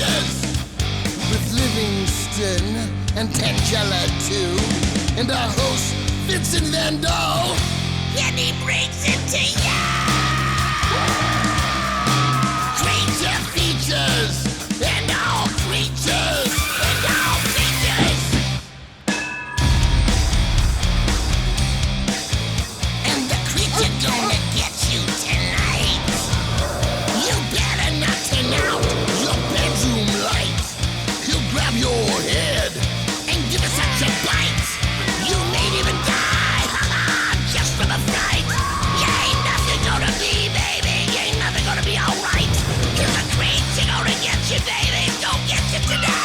features with Livingston and Tangela too, and our host Vincent Van Dahl, and he brings it to ya. Creature features and all creatures and all features, and the creature gonna get you tonight. You better not turn out your bedroom light. He'll grab your head and give it such a bite. You may even die, just from a fright. You ain't nothing gonna be, baby. You ain't nothing gonna be alright. Cause the creature gonna get you, baby. Don't get you tonight.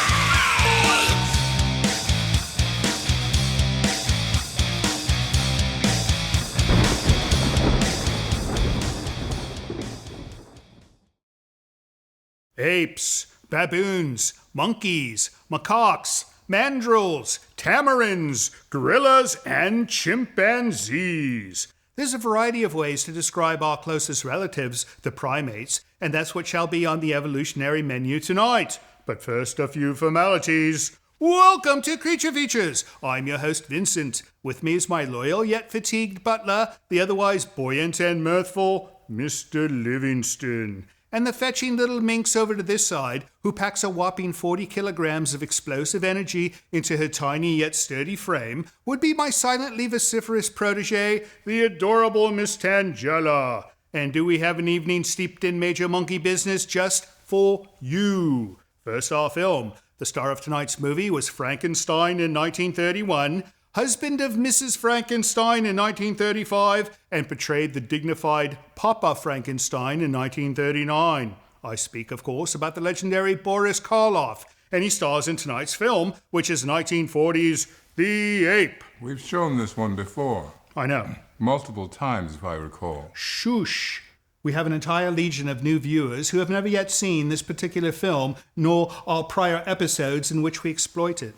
Apes, baboons, monkeys, macaques, mandrills, tamarins, gorillas, and chimpanzees. There's a variety of ways to describe our closest relatives, the primates, and that's what shall be on the evolutionary menu tonight. But first, a few formalities. Welcome to Creature Features. I'm your host, Vincent. With me is my loyal yet fatigued butler, the otherwise buoyant and mirthful Mr. Livingston. And the fetching little minx over to this side, who packs a whopping 40 kilograms of explosive energy into her tiny yet sturdy frame, would be my silently vociferous protege, the adorable Miss Tangela. And do we have an evening steeped in major monkey business just for you? First, our film. The star of tonight's movie was Frankenstein in 1931, husband of Mrs. Frankenstein in 1935, and portrayed the dignified Papa Frankenstein in 1939. I speak, of course, about the legendary Boris Karloff, and he stars in tonight's film, which is 1940's The Ape. We've shown this one before. I know. Multiple times, if I recall. Shush. We have an entire legion of new viewers who have never yet seen this particular film, nor our prior episodes in which we exploit it.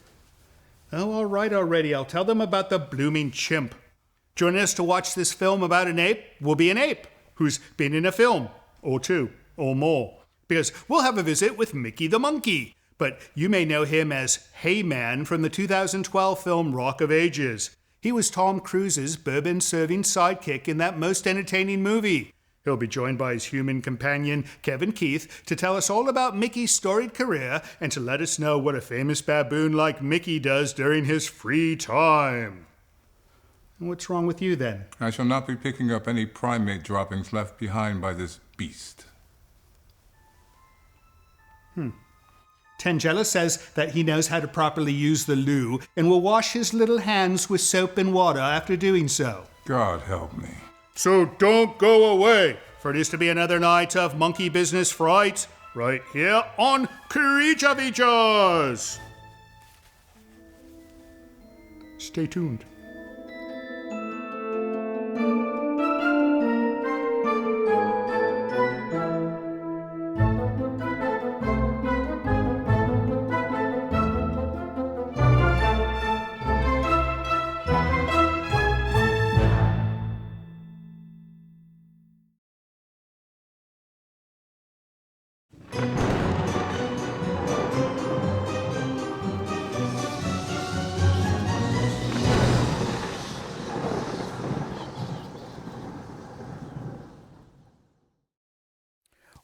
Oh, all right already. I'll tell them about the blooming chimp. Joining us to watch this film about an ape will be an ape who's been in a film, or two, or more. Because we'll have a visit with Mickey the Monkey. But you may know him as Hey Man from the 2012 film Rock of Ages. He was Tom Cruise's bourbon-serving sidekick in that most entertaining movie. He'll be joined by his human companion, Kevin Keith, to tell us all about Mickey's storied career and to let us know what a famous baboon like Mickey does during his free time. What's wrong with you, then? I shall not be picking up any primate droppings left behind by this beast. Tangela says that he knows how to properly use the loo and will wash his little hands with soap and water after doing so. God help me. So don't go away, for it is to be another night of monkey business fright, right here on Creature Features. Stay tuned.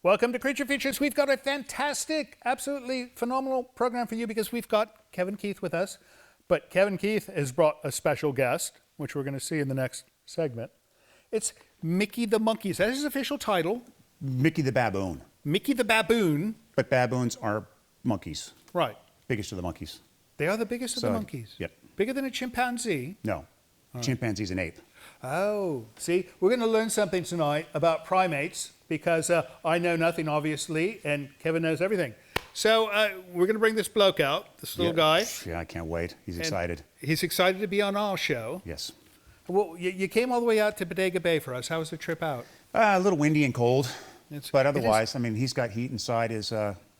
Welcome to Creature Features. We've got a fantastic, absolutely phenomenal program for you because we've got Kevin Keith with us. But Kevin Keith has brought a special guest, which we're going to see in the next segment. It's Mickey the Monkey. Is that his official title? Mickey the Baboon. Mickey the Baboon. But baboons are monkeys. Right. Biggest of the monkeys. They are the biggest of the monkeys? Yep. Bigger than a chimpanzee? No. Chimpanzee's an ape. Oh, see, we're going to learn something tonight about primates because I know nothing, obviously, and Kevin knows everything. So we're going to bring this bloke out, this little guy. Yeah, I can't wait. He's excited. He's excited to be on our show. Yes. Well, you came all the way out to Bodega Bay for us. How was the trip out? A little windy and cold, but otherwise, I mean, he's got heat inside his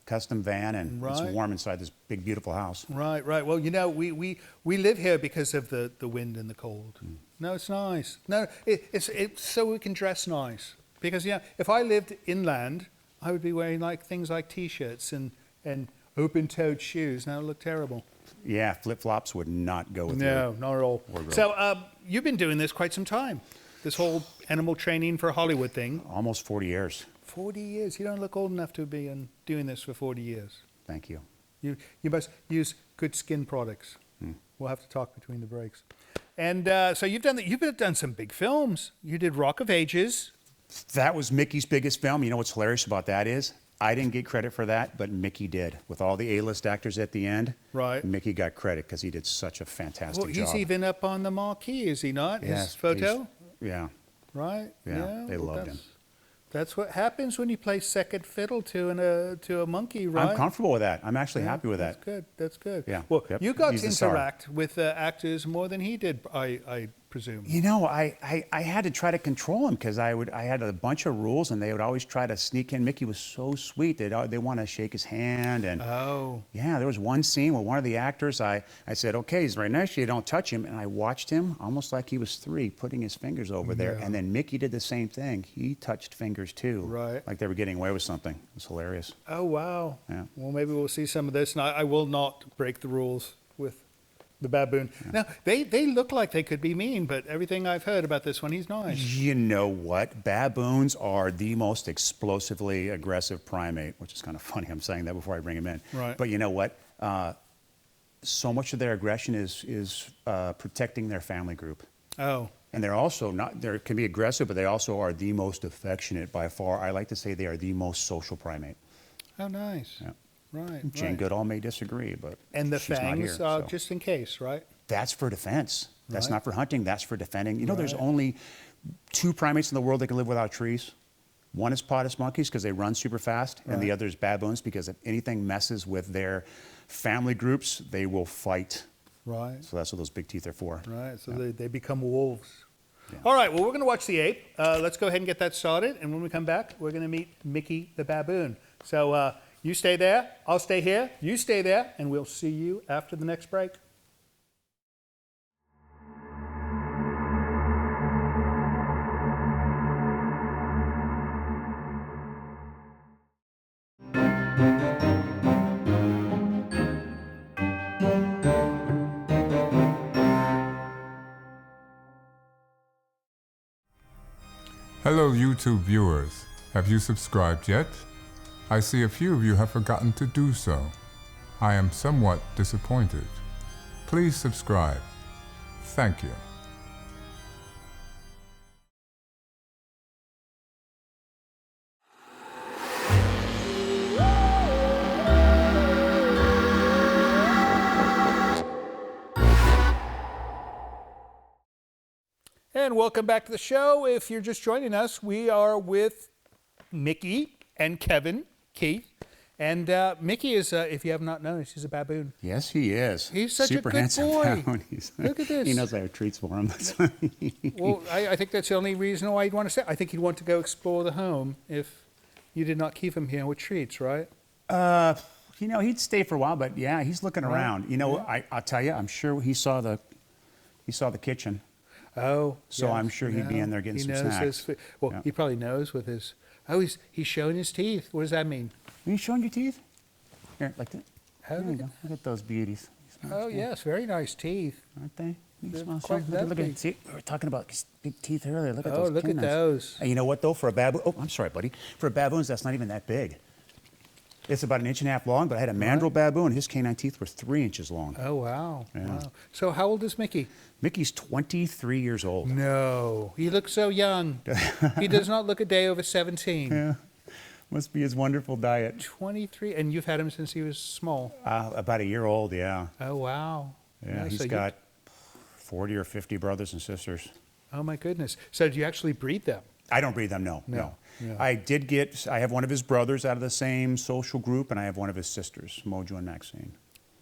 custom van, and it's warm inside this big, beautiful house. Right, right. Well, you know, we live here because of the wind and the cold. No, it's nice. No, it's so we can dress nice. Because, yeah, if I lived inland, I would be wearing like things like T-shirts and and open-toed shoes. Now it look terrible. Yeah, flip-flops would not go with No, not at all. wardrobe. So you've been doing this quite some time. This whole animal training for Hollywood thing. Almost 40 years. 40 years. You don't look old enough to be doing this for 40 years. Thank you. You must use good skin products. We'll have to talk between the breaks. And so you've done some big films. You did Rock of Ages. That was Mickey's biggest film. You know what's hilarious about that is I didn't get credit for that, but Mickey did. With all the A-list actors at the end, Right. Mickey got credit because he did such a fantastic Well, job. he's even up on the marquee, is he not? Yes, His photo? he's- Yeah. Right? Yeah, they loved him. That's what happens when you play second fiddle to a monkey, right? I'm comfortable with that. I'm actually happy with that. That's good. That's good. Yeah, Well, yep, you got he's to the star. interact with actors more than he did, I presume. You know, I had to try to control him because I had a bunch of rules and they would always try to sneak in. Mickey was so sweet. They want to shake his hand. And yeah, there was one scene where one of the actors, I said, okay, he's right next to you, don't touch him. And I watched him almost like he was 3, putting his fingers over there. And then Mickey did the same thing. He touched fingers too. Right. Like they were getting away with something. It was hilarious. Oh, wow. Yeah. Well, maybe we'll see some of this. And I will not break the rules with the baboon. Now, they look like they could be mean, but everything I've heard about this one, he's nice. You know what? Baboons are the most explosively aggressive primate, which is kind of funny. I'm saying that before I bring him in. Right. But you know what? So much of their aggression is protecting their family group. Oh. And they're also they can be aggressive, but they also are the most affectionate by far. I like to say they are the most social primate. Oh, nice. Yeah. Right. Jane right. Goodall may disagree, but And the she's not fangs, here, so. just in case, right? That's for defense. That's Right. not for hunting. That's for defending. You know, there's Right. only 2 primates in the world that can live without trees. One is potus monkeys because they run super fast, and the Right. other is baboons because if anything messes with their family groups, they will fight. Right. So that's what those big teeth are for. Right. So they become wolves. All right. Well, we're going to watch the ape. Let's go ahead and get that started. And when we come back, we're going to meet Mickey the baboon. So you stay there. I'll stay here. You stay there. And we'll see you after the next break. Hello, YouTube viewers. Have you subscribed yet? I see a few of you have forgotten to do so. I am somewhat disappointed. Please subscribe. Thank you. And welcome back to the show. If you're just joining us, we are with Mickey and Kevin, Keith. And Mickey is, if you have not noticed, he's a baboon. Yes, he is. He's such a super good handsome boy. baboon. Look at this. He knows I have treats for him. Well, I think that's the only reason why he'd want to stay. I think he'd want to go explore the home if you did not keep him here with treats, right? You know, he'd stay for a while, but yeah, he's looking around. You know, I'll tell you, I'm sure he saw the kitchen. Oh, So I'm sure he'd be in there getting he some knows snacks. his food. Well, Yeah. he probably knows with his. Oh, he's showing his teeth. What does that mean? Are you showing your teeth? Here, like that. Oh, There you go. Look at those beauties. Oh, yes, very nice teeth. Aren't they? You They're smell quite some? Look big. at, see, we were talking about these big teeth earlier. Look at Oh, those. look at canines. those. And you know what, though? For a baboon, oh, I'm sorry, buddy. For a baboons, that's not even that big. It's about 1.5 inches long, but I had a mandrill baboon. His canine teeth were 3 inches long. Oh, wow. Yeah. Wow. So how old is Mickey? Mickey's 23 years old. No, he looks so young. He does not look a day over 17. Yeah. Must be his wonderful diet. 23, and you've had him since he was small. About a year old, yeah. Oh, wow. Yeah, Nice. he's So got 40 or 50 brothers and sisters. Oh, my goodness. So do you actually breed them? I don't breed them, no. Yeah. I have one of his brothers out of the same social group, and I have one of his sisters, Mojo and Maxine.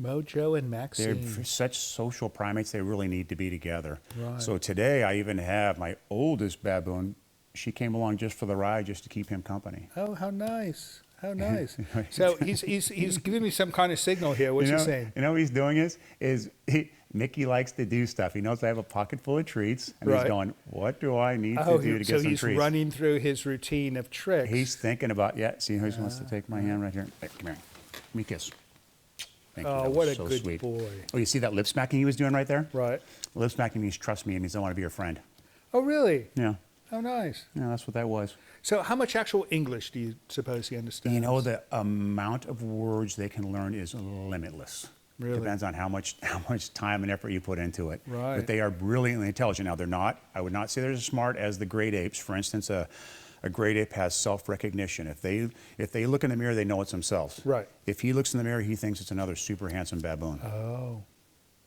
Mojo and They're Maxine. such social primates, they really need to be together. Right. So today I even have my oldest baboon. She came along just for the ride, just to keep him company. Oh, how nice. How nice. So he's giving me some kind of signal here. What's you know, he saying? You know what he's doing Mickey likes to do stuff. He knows I have a pocket full of treats, and Right. he's going, what do I need Oh, to do to so get some he's treats? running through his routine of tricks. He's thinking about, see, he wants to take my hand right here. Hey, come here. Let me kiss. Thank you. Oh, That what was a so good sweet. boy. Oh, you see that lip smacking he was doing right there? Right. Lip smacking means trust me. It means I want to be your friend. Oh, really? Yeah. Oh, nice. Yeah, that's what that was. So how much actual English do you suppose he understands? You know, the amount of words they can learn is limitless. Really? Depends on how much time and effort you put into it. Right. But they are brilliantly intelligent. Now, they're not, I would not say they're as smart as the great apes. For instance, a great ape has self-recognition. If they look in the mirror, they know it's themselves. Right. If he looks in the mirror, he thinks it's another super handsome baboon. Oh,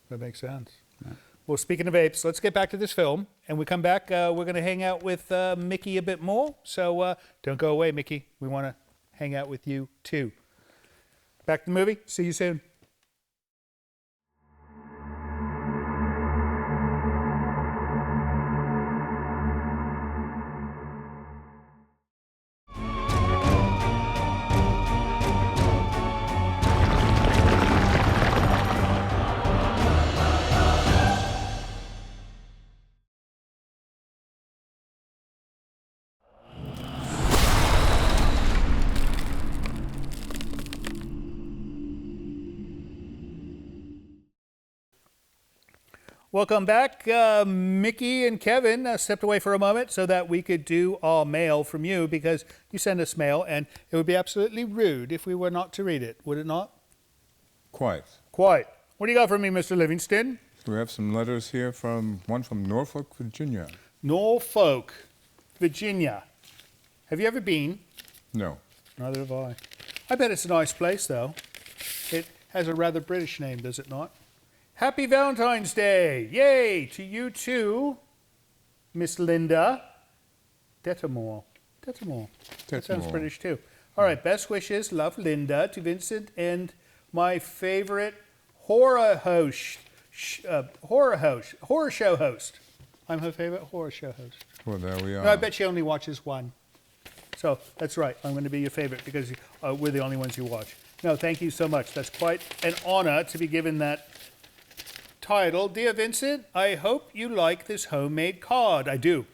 that makes sense. Yeah. Well, speaking of apes, let's get back to this film. And we come back, we're going to hang out with Mickey a bit more. So don't go away, Mickey. We want to hang out with you too. Back to the movie. See you soon. Welcome back. Mickey and Kevin stepped away for a moment so that we could do our mail from you because you send us mail and it would be absolutely rude if we were not to read it, would it not? Quite. Quite. What do you got for me, Mr. Livingston? We have some letters here from one from Norfolk, Virginia. Norfolk, Virginia. Have you ever been? No. Neither have I. I bet it's a nice place, though. It has a rather British name, does it not? Happy Valentine's Day! Yay! To you too, Miss Linda Dettamore. Dettamore. That sounds British too. All right, best wishes, love Linda, to Vincent and my favorite horror show host. I'm her favorite horror show host. Well, there we are. No, I bet she only watches one. So that's right. I'm going to be your favorite because we're the only ones you watch. No, thank you so much. That's quite an honor to be given that title. Dear Vincent, I hope you like this homemade card. I do.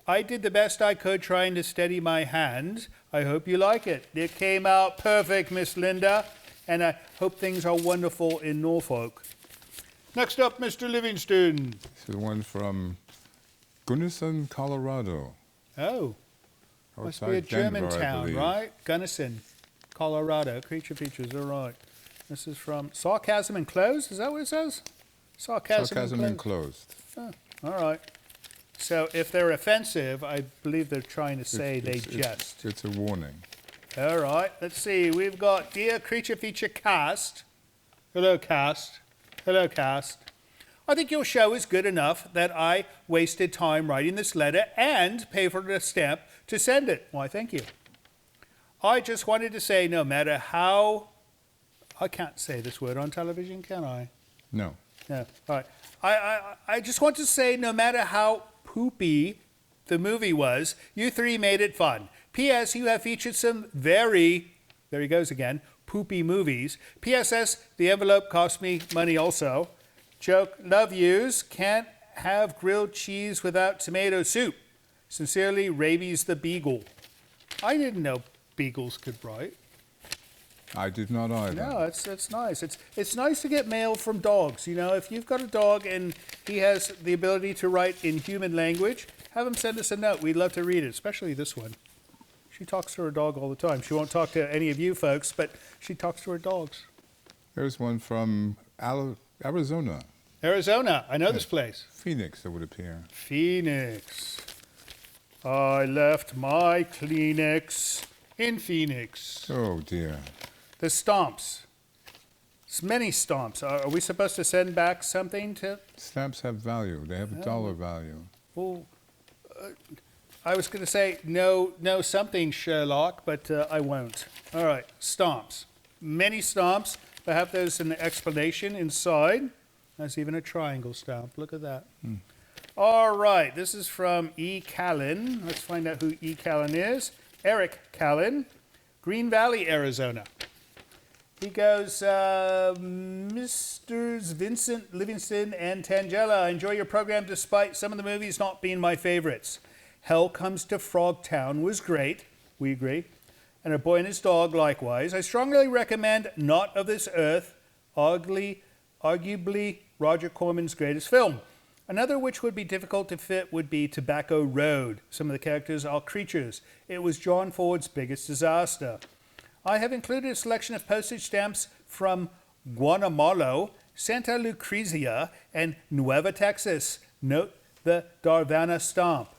I did the best I could trying to steady my hand. I hope you like it. It came out perfect, Miss Linda, and I hope things are wonderful in Norfolk. Next up, Mr. Livingston. This is one from Gunnison, Colorado. Oh, must be a Outside German Denver, I town, believe. right? Gunnison, Colorado. Creature features, all right. This is from Sarcasm Enclosed. Is that what it says? Sarcasm enclosed. Oh, all right. So if they're offensive, I believe they're trying to say they jest. It's a warning. All right. Let's see. We've got Dear Creature Feature Cast. Hello, Cast. Hello, Cast. I think your show is good enough that I wasted time writing this letter and pay for the stamp to send it. Why, thank you. I just wanted to say, no matter how... I can't say this word on television, can I? No. No. All right. I just want to say, no matter how poopy the movie was, you three made it fun. P.S. You have featured some very, there he goes again, poopy movies. P.S.S. The envelope cost me money also. Joke, love yous. Can't have grilled cheese without tomato soup. Sincerely, Rabies the Beagle. I didn't know beagles could write. I did not either. No, that's nice. It's nice to get mail from dogs. You know, if you've got a dog and he has the ability to write in human language, have him send us a note. We'd love to read it, especially this one. She talks to her dog all the time. She won't talk to any of you folks, but she talks to her dogs. There's one from Arizona. Arizona. I know this place. Phoenix, it would appear. Phoenix. I left my Kleenex in Phoenix. Oh, dear. The stomps. It's many stomps. Are we supposed to send back something to... Stamps have value. They have a dollar value. Well, I was going to say no something, Sherlock, but I won't. All right, stomps. Many stomps. I have those in the explanation inside. There's even a triangle stamp. Look at that. All right, this is from E. Callan. Let's find out who E. Callan is. Eric Callan, Green Valley, Arizona. He goes, Mr. Vincent, Livingston, and Tangella, I enjoy your program despite some of the movies not being my favorites. Hell Comes to Frogtown was great. We agree. and A Boy and His Dog likewise. I strongly recommend Not of This Earth, arguably Roger Corman's greatest film. Another which would be difficult to fit would be Tobacco Road. Some of the characters are creatures. It was John Ford's biggest disaster. I have included a selection of postage stamps from Guatemala, Santa Lucrezia, and Nueva Texas. Note the Darvana stamp.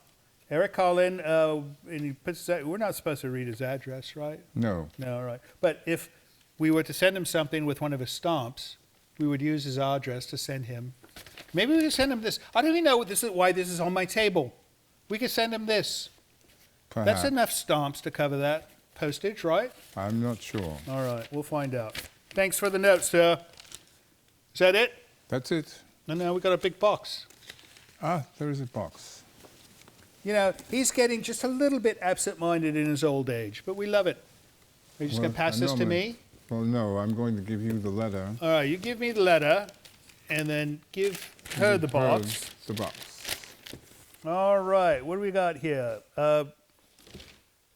Eric Collin, and he puts that, we're not supposed to read his address, right? No. No, right. But if we were to send him something with one of his stamps, we would use his address to send him. Maybe we could send him this. I don't even know why this is on my table. We could send him this. Perhaps. That's enough stamps to cover that postage, right? I'm not sure. All right, we'll find out. Thanks for the notes, sir. Is that it? That's it. And now we got a big box. Ah, there is a box. You know, he's getting just a little bit absent-minded in his old age, but we love it. Are you just going to pass this to me? Well, no, I'm going to give you the letter. All right, you give me the letter, and then give her the box. The box. All right, what do we got here?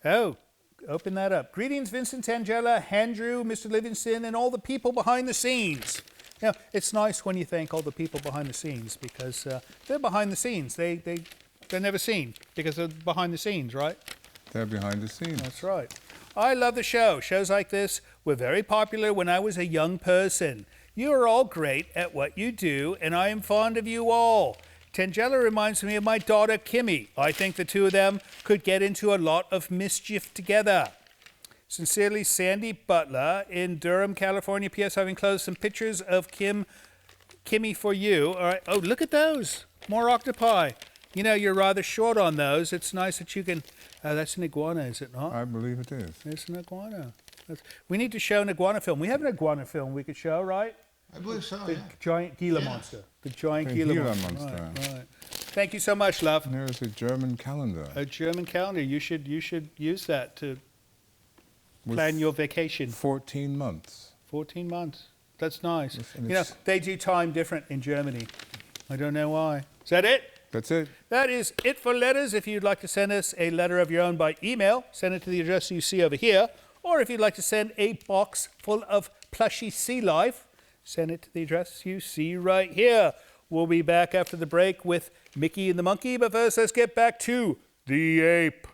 Open that up. Greetings, Vincent Tangella, Andrew, Mr. Livingston, and all the people behind the scenes. Now, it's nice when you thank all the people behind the scenes because they're behind the scenes. They're never seen because they're behind the scenes, right? They're behind the scenes. That's right. I love the show. Shows like this were very popular when I was a young person. You are all great at what you do, and I am fond of you all. Tangella reminds me of my daughter, Kimmy. I think the two of them could get into a lot of mischief together. Sincerely, Sandy Butler in Durham, California. P.S. I've enclosed some pictures of Kimmy for you. All right. Oh, look at those. More octopi. You know, you're rather short on those. It's nice that you can... that's an iguana, is it not? I believe it is. It's an iguana. We need to show an iguana film. We have an iguana film we could show, right? I believe so, The yeah. giant Gila monster. The giant Gila monster. Right. Thank you so much, love. There's a German calendar. A German calendar. You should use that to plan your vacation. 14 months. 14 months. That's nice. And You know, they do time different in Germany. I don't know why. Is that it? That's it. That is it for letters. If you'd like to send us a letter of your own by email, send it to the address you see over here. Or if you'd like to send a box full of plushy sea life, send it to the address you see right here. We'll be back after the break with Mickey and the Monkey, but first let's get back to the ape.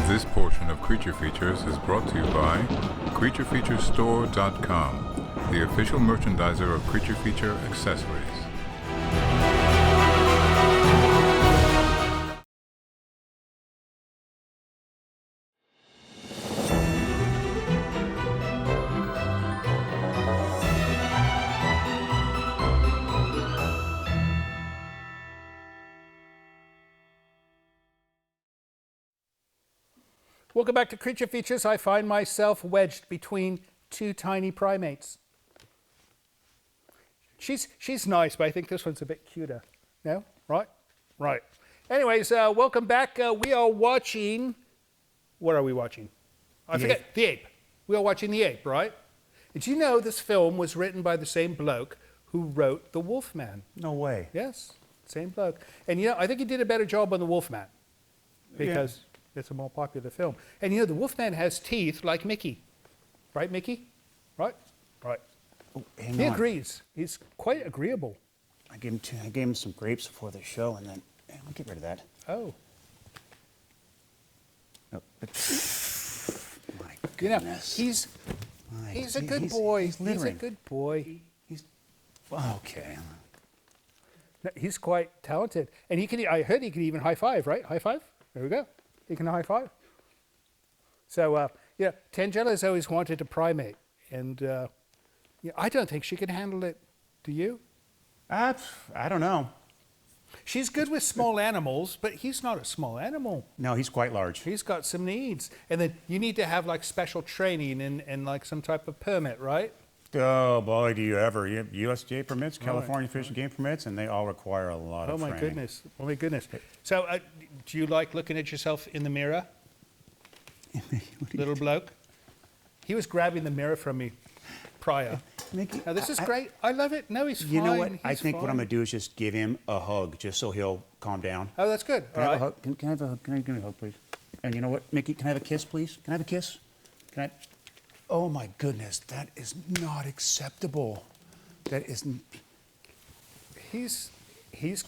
This portion of Creature Features is brought to you by CreatureFeatureStore.com, the official merchandiser of Creature Feature accessories. Welcome back to Creature Features. I find myself wedged between two tiny primates. She's nice, but I think this one's a bit cuter. No? Right? Right. Anyways, welcome back. We are watching... What are we watching? I forget. The Ape. We are watching The Ape, right? Did you know this film was written by the same bloke who wrote The Wolfman? No way. Yes, same bloke. And you know, I think he did a better job on The Wolfman because it's a more popular film. And you know, The Wolfman has teeth like Mickey. Right, Mickey? Right? Right. Oh, hang He on. agrees. He's quite agreeable. I gave him some grapes before the show, and then I'll get rid of that. Oh. Oh, but, my You know, goodness. he's a good boy. He's littering. a good boy. Okay. No, he's quite talented. And I heard he could even high five, right? High five? There we go. He can high five. So, yeah, Tangella's always wanted a primate. And I don't think she can handle it. Do you? I don't know. She's good with small animals, but he's not a small animal. No, he's quite large. He's got some needs. And then you need to have like special training and like some type of permit, right? Oh boy, do you ever. You have USDA permits, California Fish and Game permits, and they all require a lot of training. Goodness. Oh my goodness. So do you like looking at yourself in the mirror? Little bloke? He was grabbing the mirror from me prior. Mickey, Now this is great. I love it. No, he's fine. You know what? I He's think what I'm fine. going to do is just give him a hug, just so he'll calm down. Oh, that's good. Can I All have a right. hug? Can I have a hug? Can I give me a hug, please? And you know what, Mickey? Can I have a kiss, please? Can I have a kiss? Can I? Oh my goodness, that is not acceptable. That isn't. He's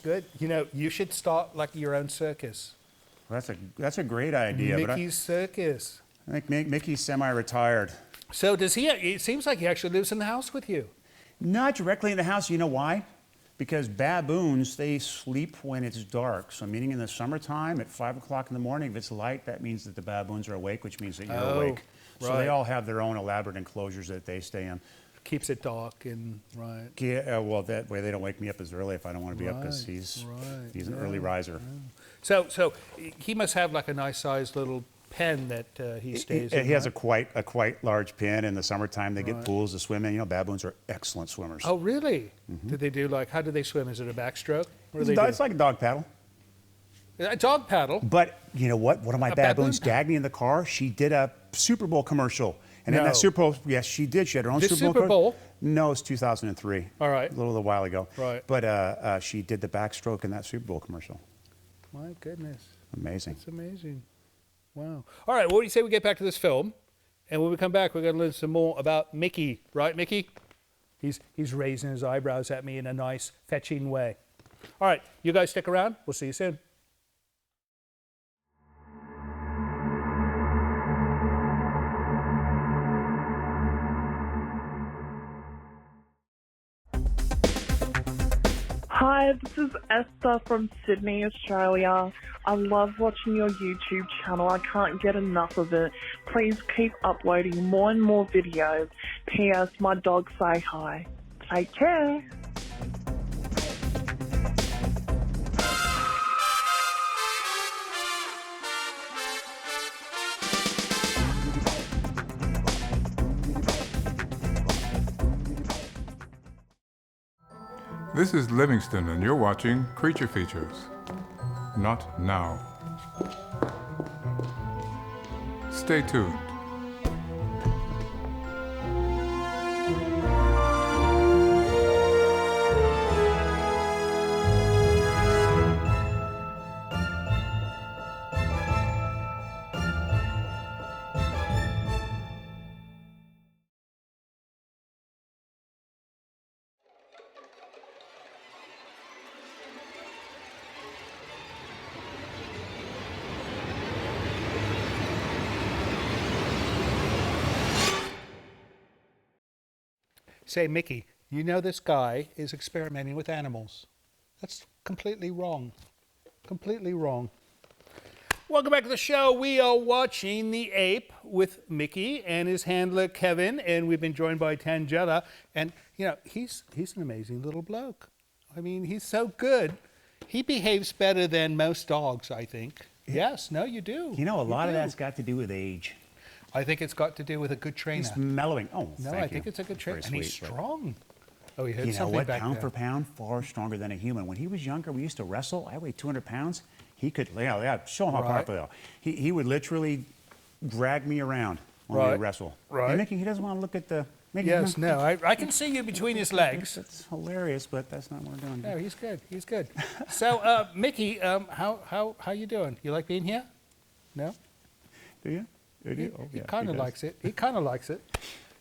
good. You know, you should start like your own circus. That's a great idea. Mickey's Circus. But I think Mickey's semi-retired. So does he? It seems like he actually lives in the house with you. Not directly in the house. You know why? Because baboons, they sleep when it's dark. So meaning in the summertime at 5 o'clock in the morning, if it's light, that means that the baboons are awake, which means that you're awake. So right. they all have their own elaborate enclosures that they stay in. Keeps it dark and right. Yeah, well, that way they don't wake me up as early if I don't want to be up, because he's an early riser. So he must have like a nice sized little pen that he stays in. He has right? a quite large pen. In the summertime, they get pools to swim in. You know, baboons are excellent swimmers. Oh, really? Do they do like, how do they swim? Is it a backstroke? What do they It's do? like a dog paddle. A dog paddle? But you know what? One of my A baboon baboons gagged me in the car. She did a Super Bowl commercial. And in No. that Super Bowl, yes, she did. She had her own This Super Bowl. Super Bowl? No, it's 2003. All right. A little while ago. Right. But she did the backstroke in that Super Bowl commercial. My goodness. Amazing. It's amazing. Wow. All right, well, what do you say we get back to this film? And when we come back, we're going to learn some more about Mickey. Right, Mickey? He's raising his eyebrows at me in a nice, fetching way. All right, you guys stick around. We'll see you soon. Hi, this is Esther from Sydney, Australia. I love watching your YouTube channel. I can't get enough of it. Please keep uploading more and more videos. P.S. My dogs say hi. Take care. This is Livingston, and you're watching Creature Features. Not now. Stay tuned. Say, Mickey, you know this guy is experimenting with animals. That's completely wrong. Completely wrong. Welcome back to the show. We are watching The Ape with Mickey and his handler, Kevin, and we've been joined by Tangella. And, you know, he's an amazing little bloke. I mean, he's so good. He behaves better than most dogs, I think. Yes, no, you do. You know, a lot of do. that's got to do with age. I think it's got to do with a good trainer. He's mellowing. Oh, No, thank I think you. it's a good trainer. Very And he's sweet, but- strong. Oh, he heard You know something what? back Pound there. for pound, far stronger than a human. When he was younger, we used to wrestle. I weighed 200 pounds. He could, show him how Right. powerful they are. He would literally drag me around when we Right. would wrestle. Right. And Mickey, he doesn't want to look at the. Mickey, Yes, no, I can see you between his legs. That's hilarious, but that's not what we're doing. No, he's good. He's good. So, Mickey, how you doing? You like being here? No? Do you? Do you? Oh, He yeah, kind of does. likes it. He kind of likes it.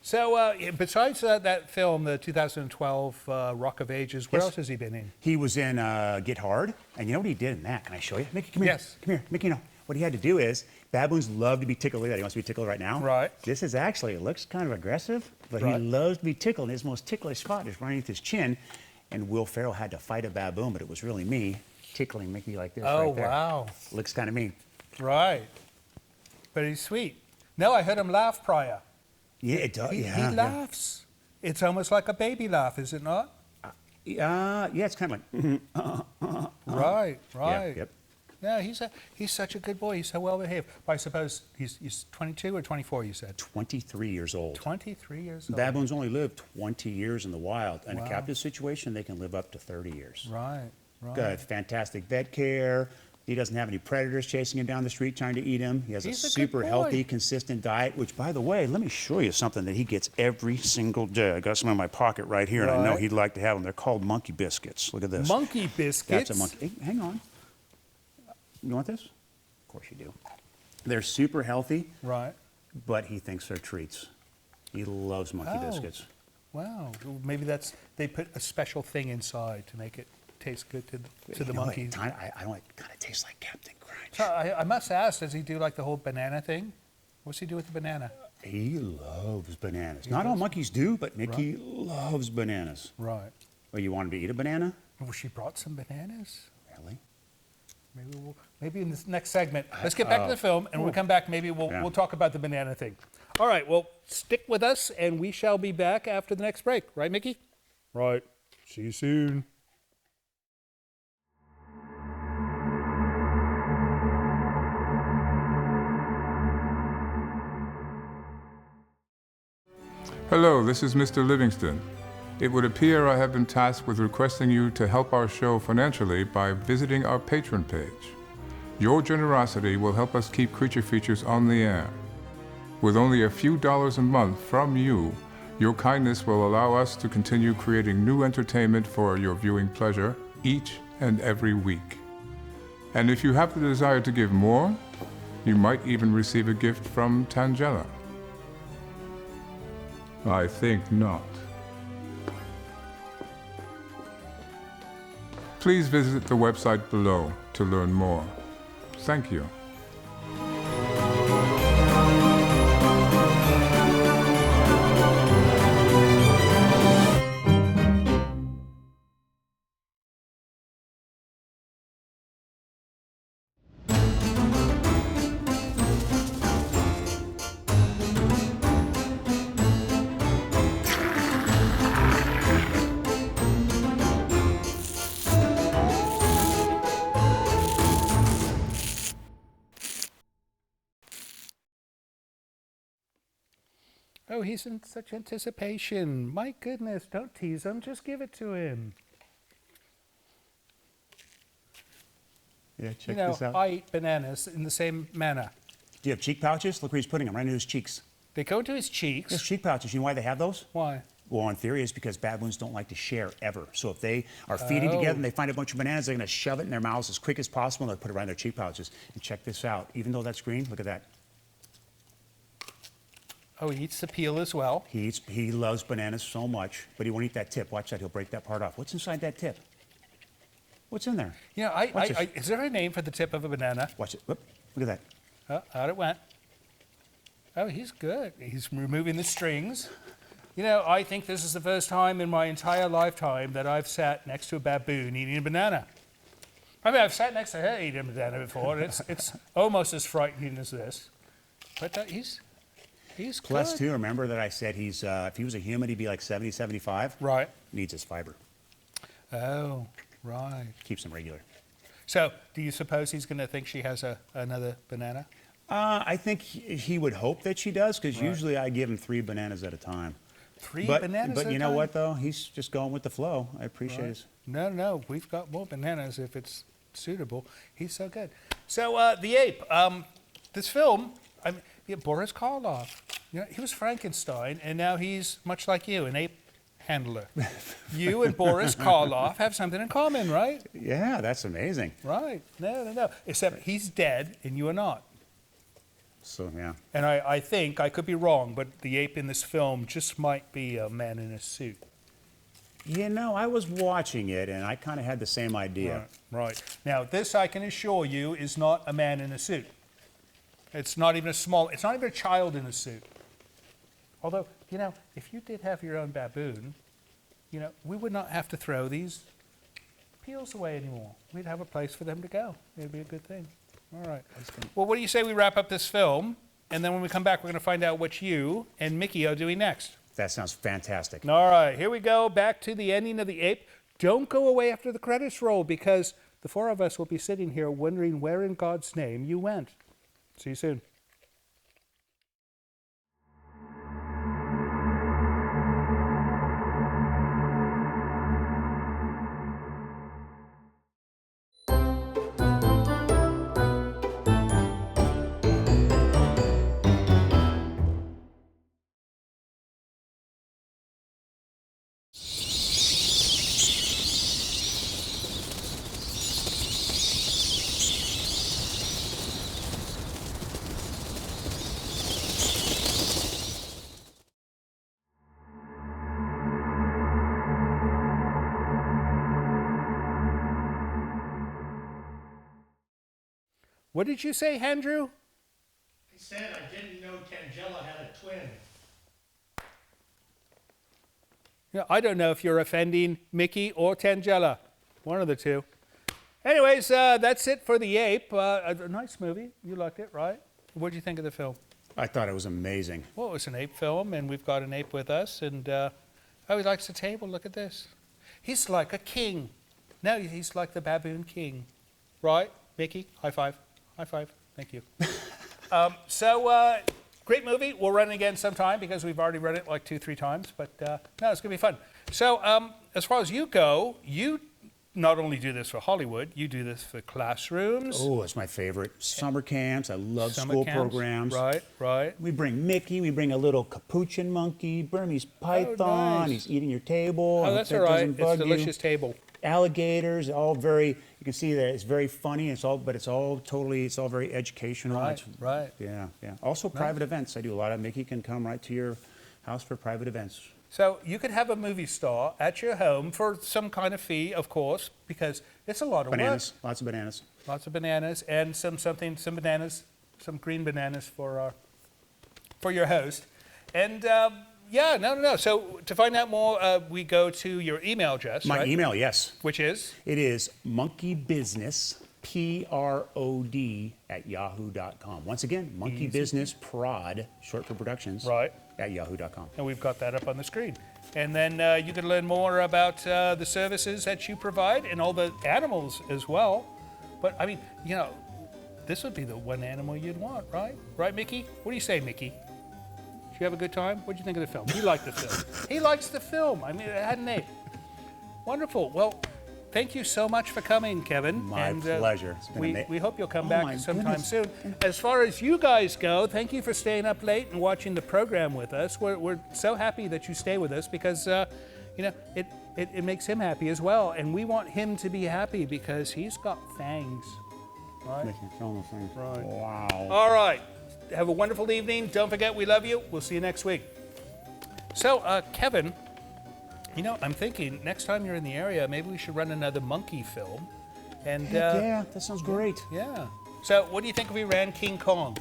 So, besides that film, the 2012 Rock of Ages, what Yes. else has he been in? He was in Get Hard, and you know what he did in that? Can I show you? Mickey, come here. Yes. Come here. Mickey, no. What he had to do is, baboons love to be tickled. Look at that. He wants to be tickled right now. Right. This is actually, it looks kind of aggressive, but Right. he loves to be tickled. And his most ticklish spot is underneath his chin. And Will Ferrell had to fight a baboon, but it was really me tickling Mickey like this Oh, right there. wow. Looks kind of mean. Right. But he's sweet. No, I heard him laugh prior. Yeah, it does. He yeah, laughs. It's almost like a baby laugh, is it not? yeah, it's kind of like, Right, yeah, right. yep. No, he's such a good boy. He's so well behaved. But I suppose he's 22 or 24, you said? 23 years old. 23 years old. Baboons only live 20 years in the wild. In Wow. a captive situation, they can live up to 30 years. Right, right. Good, fantastic vet care. He doesn't have any predators chasing him down the street trying to eat him. He has He's a a good super boy. healthy, consistent diet, which, by the way, let me show you something that he gets every single day. I got some in my pocket right here, and I know Right. he'd like to have them. They're called monkey biscuits. Look at this. Monkey biscuits? That's a monkey. Hey, hang on. You want this? Of course you do. They're super healthy, Right. but he thinks they're treats. He loves monkey Oh. biscuits. Wow. Well, maybe they put a special thing inside to make it taste good to the You know, monkeys. I don't like, kind of tastes like Captain Crunch. So I must ask, does he do like the whole banana thing? What's he do with the banana? He loves bananas. Not all monkeys do, but Mickey loves bananas. Right. Well, you want him to eat a banana? Well, she brought some bananas. Really? Maybe in this next segment. Let's get back to the film, and when we come back, maybe we'll talk about the banana thing. All right. Well, stick with us, and we shall be back after the next break. Right, Mickey? Right. See you soon. Hello, this is Mr. Livingston. It would appear I have been tasked with requesting you to help our show financially by visiting our Patreon page. Your generosity will help us keep Creature Features on the air. With only a few dollars a month from you, your kindness will allow us to continue creating new entertainment for your viewing pleasure each and every week. And if you have the desire to give more, you might even receive a gift from Tangela. I think not. Please visit the website below to learn more. Thank you. Oh, he's in such anticipation. My goodness, don't tease him. Just give it to him. Yeah, check You know, this out. I eat bananas in the same manner. Do you have cheek pouches? Look where he's putting them, right into his cheeks. They go to his cheeks. There's cheek pouches. You know why they have those? Why? Well, in theory, it's because baboons don't like to share ever. So if they are feeding together and they find a bunch of bananas, they're going to shove it in their mouths as quick as possible and they'll put it right in their cheek pouches. And check this out. Even though that's green, look at that. Oh, he eats the peel as well. He loves bananas so much, but he won't eat that tip. Watch that. He'll break that part off. What's inside that tip? What's in there? You know, Watch this. is there a name for the tip of a banana? Watch it. Whoop. Look at that. Oh, out it went. Oh, he's good. He's removing the strings. You know, I think this is the first time in my entire lifetime that I've sat next to a baboon eating a banana. I mean, I've sat next to her eating a banana before, and it's almost as frightening as this. But he's Plus, good. too, remember that I said he's if he was a human, he'd be like 70, 75? Right. Needs his fiber. Oh, right. Keeps him regular. So, do you suppose he's going to think she has another banana? I think he would hope that she does, because usually I give him 3 bananas at a time. Three But bananas at you a know time? what, though? He's just going with the flow. I appreciate Right. his. No, we've got more bananas if it's suitable. He's so good. So, The Ape, this film, I mean, Boris Karloff, you know, he was Frankenstein, and now he's much like you, an ape handler. You and Boris Karloff have something in common, right? Yeah, that's amazing. Right. No. Except he's dead, and you are not. So, yeah. And I think, I could be wrong, but the ape in this film just might be a man in a suit. You know, I was watching it, and I kind of had the same idea. Right. Now, this, I can assure you, is not a man in a suit. It's not even it's not even a child in a suit. Although, you know, if you did have your own baboon, you know, we would not have to throw these peels away anymore. We'd have a place for them to go. It'd be a good thing. All right. Well, what do you say we wrap up this film, and then when we come back, we're going to find out what you and Mickey are doing next. That sounds fantastic. All right, here we go. Back to the ending of The Ape. Don't go away after the credits roll, because the 4 of us will be sitting here wondering where in God's name you went. See you soon. What did you say, Andrew? I said I didn't know Tangela had a twin. Yeah, I don't know if you're offending Mickey or Tangela. One of the two. Anyways, that's it for The Ape. A nice movie. You liked it, right? What did you think of the film? I thought it was amazing. Well, it was an ape film, and we've got an ape with us. And oh, he likes the table. Look at this. He's like a king. No, he's like the Baboon King. Right, Mickey? High five. High five. Thank you. Great movie. We'll run it again sometime because we've already run it like 2-3 times. But no, it's going to be fun. So as far as you go, you not only do this for Hollywood, you do this for classrooms. Oh, it's my favorite. Summer camps. I love Summer school camps. programs. Right, right. We bring Mickey. We bring a little capuchin monkey, Burmese python. nice. He's eating your table. Oh, that's That all right. doesn't It's bug a you. delicious table. Alligators, all very. You can see that it's very funny. It's all very educational. Right, It's- right. Yeah, yeah. Also, private events. I do a lot of. Mickey can come right to your house for private events. So you could have a movie star at your home for some kind of fee, of course, because it's a lot of Bananas, lots of bananas. work. Lots of bananas and some bananas, some green bananas for your host. And yeah, no. So to find out more, we go to your email address, My right? email, yes. Which is? It is monkeybusiness, PROD, @yahoo.com. Once again, monkeybusinessprod, short for productions, Right. @yahoo.com. And we've got that up on the screen. And then you can learn more about the services that you provide and all the animals as well. But I mean, you know, this would be the one animal you'd want, right? Right, Mickey? What do you say, Mickey? Did you have a good time? What did you think of the film? He liked the film. He likes the film. I mean, it had an ape. Wonderful. Well, thank you so much for coming, Kevin. My pleasure. It's been we hope you'll come Oh, my back sometime goodness. soon. As far as you guys go, thank you for staying up late and watching the program with us. We're so happy that you stay with us because, you know, it makes him happy as well. And we want him to be happy because he's got fangs. Right? Right. Wow. All right. Have a wonderful evening. Don't forget, we love you. We'll see you next week. So, Kevin, you know, I'm thinking next time you're in the area, maybe we should run another monkey film. And Yeah, that sounds great. yeah. So, what do you think if we ran King Kong?